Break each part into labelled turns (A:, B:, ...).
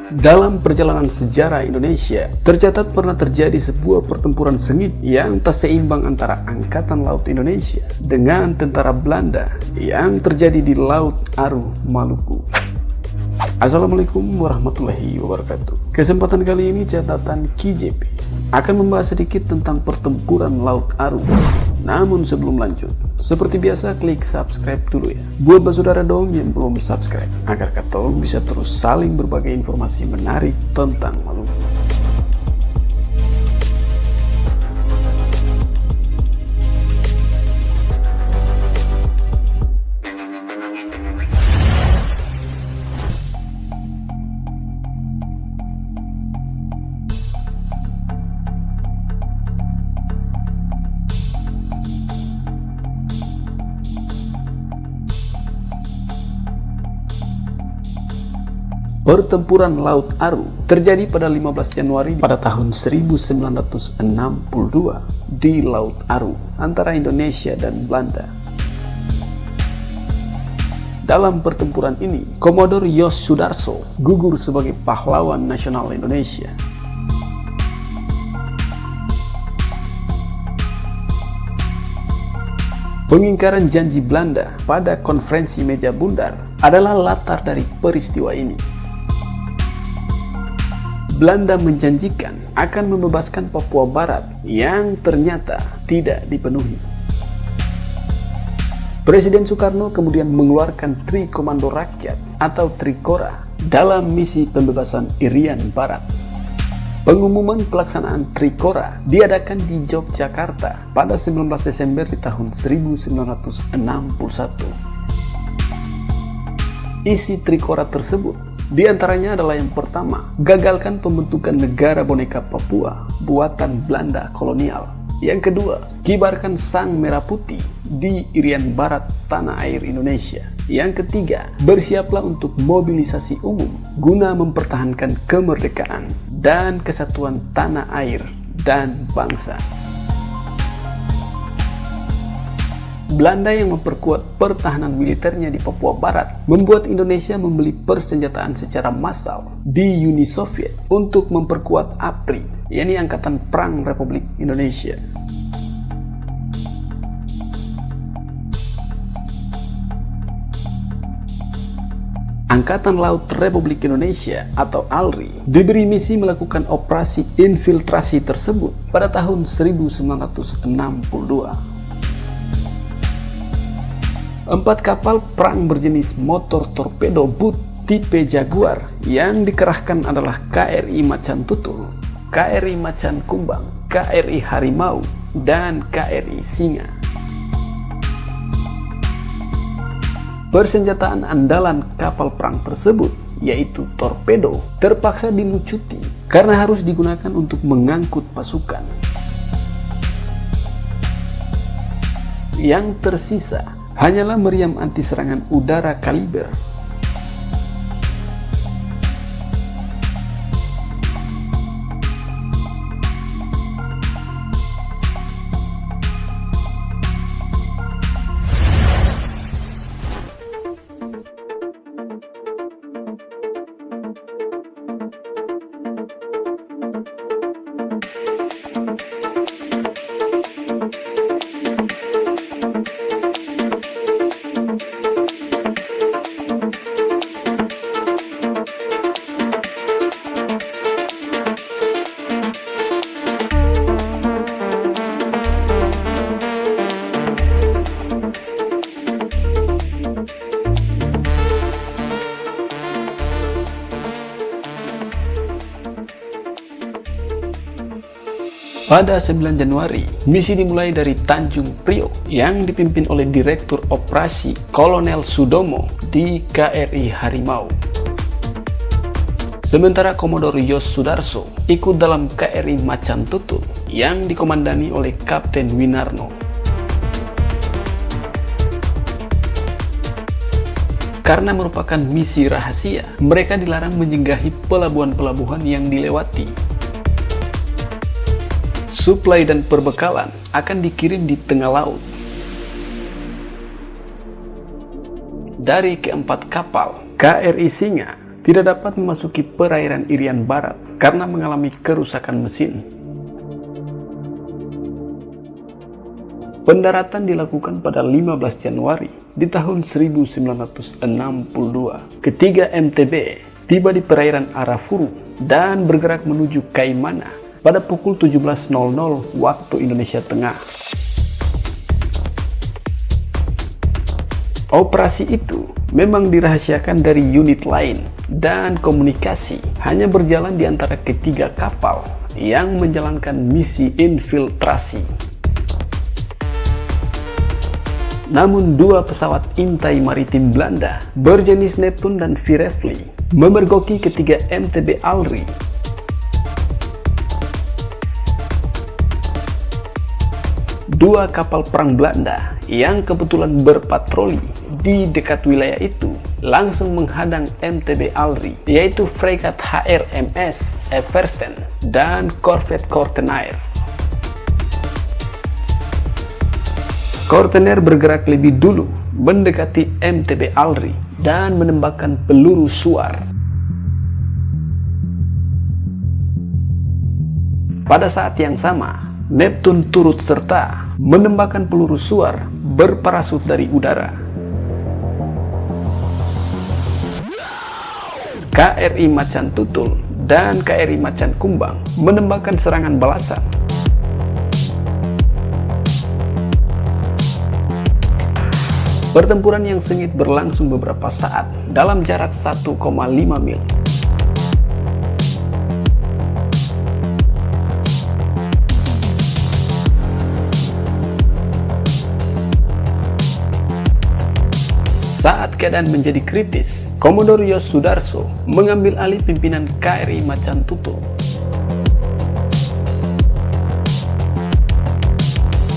A: Dalam perjalanan sejarah Indonesia, tercatat pernah terjadi sebuah pertempuran sengit yang tak seimbang antara Angkatan Laut Indonesia dengan tentara Belanda yang terjadi di Laut Aru, Maluku. Assalamualaikum warahmatullahi wabarakatuh. Kesempatan kali ini catatan KJP akan membahas sedikit tentang pertempuran Laut Aru. Namun sebelum lanjut, seperti biasa klik subscribe dulu ya. Buat saudara dong yang belum subscribe, agar katong bisa terus saling berbagi informasi menarik tentang Maluku. Pertempuran Laut Aru terjadi pada 15 Januari pada tahun 1962 di Laut Aru antara Indonesia dan Belanda. Dalam pertempuran ini, Komodor Yos Sudarso gugur sebagai pahlawan nasional Indonesia. Pengingkaran janji Belanda pada konferensi Meja Bundar adalah latar dari peristiwa ini. Belanda menjanjikan akan membebaskan Papua Barat yang ternyata tidak dipenuhi. Presiden Soekarno kemudian mengeluarkan Tri Komando Rakyat atau Trikora dalam misi pembebasan Irian Barat. Pengumuman pelaksanaan Trikora diadakan di Yogyakarta pada 19 Desember di tahun 1961. Isi Trikora tersebut di antaranya adalah yang pertama, gagalkan pembentukan negara boneka Papua buatan Belanda kolonial. Yang kedua, kibarkan sang merah putih di Irian Barat tanah air Indonesia. Yang ketiga, bersiaplah untuk mobilisasi umum guna mempertahankan kemerdekaan dan kesatuan tanah air dan bangsa. Belanda yang memperkuat pertahanan militernya di Papua Barat membuat Indonesia membeli persenjataan secara massal di Uni Soviet untuk memperkuat APRI, yakni Angkatan Perang Republik Indonesia. Angkatan Laut Republik Indonesia atau ALRI diberi misi melakukan operasi infiltrasi tersebut pada tahun 1962. 4 kapal perang berjenis motor torpedo boot tipe Jaguar yang dikerahkan adalah KRI Macan Tutul, KRI Macan Kumbang, KRI Harimau, dan KRI Singa. Persenjataan andalan kapal perang tersebut, yaitu torpedo, terpaksa dilucuti karena harus digunakan untuk mengangkut pasukan. Yang tersisa hanyalah meriam anti serangan udara kaliber. Pada 9 Januari, misi dimulai dari Tanjung Priok yang dipimpin oleh Direktur Operasi Kolonel Sudomo di KRI Harimau. Sementara Komodor Yos Sudarso ikut dalam KRI Macan Tutul yang dikomandani oleh Kapten Winarno. Karena merupakan misi rahasia, mereka dilarang menyinggahi pelabuhan-pelabuhan yang dilewati. Suplai dan perbekalan akan dikirim di tengah laut. Dari keempat kapal, KRI Singa tidak dapat memasuki perairan Irian Barat karena mengalami kerusakan mesin. Pendaratan dilakukan pada 15 Januari di tahun 1962 ketika MTB tiba di perairan Arafuru dan bergerak menuju Kaimana pada pukul 17.00 waktu Indonesia Tengah. Operasi itu memang dirahasiakan dari unit lain dan komunikasi hanya berjalan di antara ketiga kapal yang menjalankan misi infiltrasi. Namun dua pesawat intai maritim Belanda berjenis Neptune dan Virevli memergoki ketiga MTB Alri. Dua kapal perang Belanda yang kebetulan berpatroli di dekat wilayah itu langsung menghadang MTB Alri, yaitu fregat HRMS Eversten dan korvet Kortenair. Kortenair bergerak lebih dulu mendekati MTB Alri dan menembakkan peluru suar. Pada saat yang sama, Neptune turut serta menembakkan peluru suar berparasut dari udara. KRI Macan Tutul dan KRI Macan Kumbang menembakkan serangan balasan. Pertempuran yang sengit berlangsung beberapa saat dalam jarak 1,5 mil. Saat keadaan menjadi kritis, Komodor Yos Sudarso mengambil alih pimpinan KRI Macan Tutul.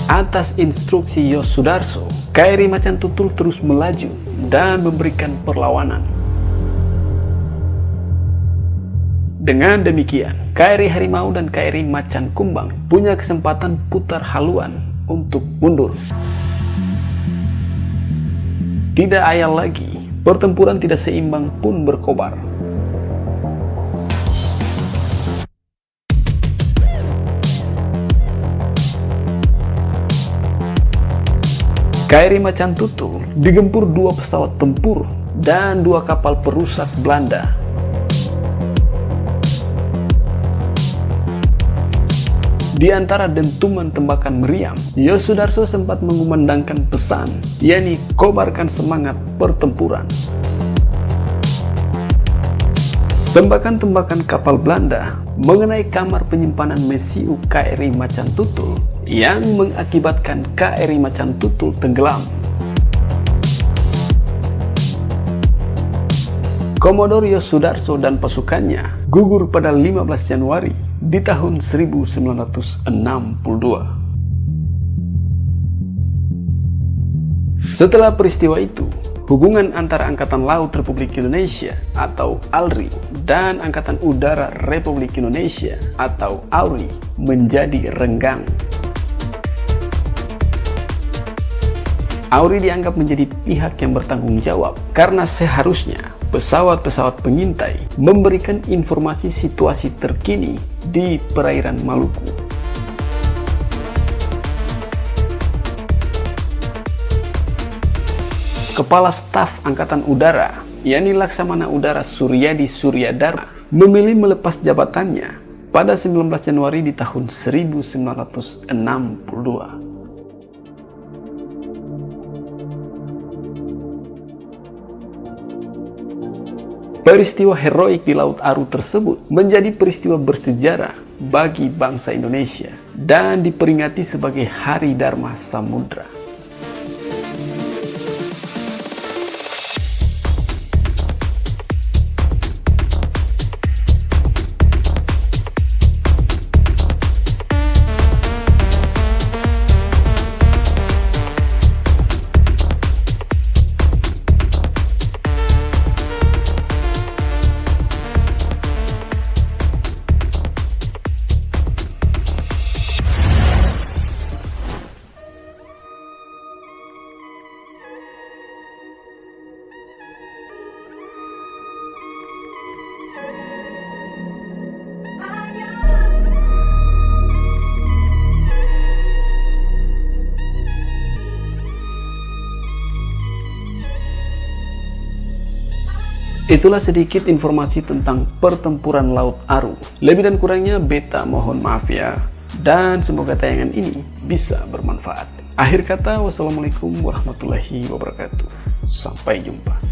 A: Atas instruksi Yos Sudarso, KRI Macan Tutul terus melaju dan memberikan perlawanan. Dengan demikian, KRI Harimau dan KRI Macan Kumbang punya kesempatan putar haluan untuk mundur. Tidak ayal lagi, pertempuran tidak seimbang pun berkobar. KRI Macan Tutul digempur dua pesawat tempur dan dua kapal perusak Belanda. Di antara dentuman tembakan meriam, Yos Sudarso sempat mengumandangkan pesan, yakni kobarkan semangat pertempuran. Tembakan-tembakan kapal Belanda mengenai kamar penyimpanan mesiu KRI Macan Tutul yang mengakibatkan KRI Macan Tutul tenggelam. Komodor Yos Sudarso dan pasukannya gugur pada 15 Januari di tahun 1962. Setelah peristiwa itu, hubungan antara Angkatan Laut Republik Indonesia atau ALRI dan Angkatan Udara Republik Indonesia atau AURI menjadi renggang. AURI dianggap menjadi pihak yang bertanggung jawab karena seharusnya pesawat-pesawat pengintai memberikan informasi situasi terkini di perairan Maluku. Kepala Staf Angkatan Udara, yakni Laksamana Udara Suryadi Suryadharma, memilih melepas jabatannya pada 19 Januari di tahun 1962. Peristiwa heroik di Laut Aru tersebut menjadi peristiwa bersejarah bagi bangsa Indonesia dan diperingati sebagai Hari Dharma Samudra. Itulah sedikit informasi tentang pertempuran Laut Aru. Lebih dan kurangnya beta mohon maaf ya. Dan semoga tayangan ini bisa bermanfaat. Akhir kata, wassalamualaikum warahmatullahi wabarakatuh. Sampai jumpa.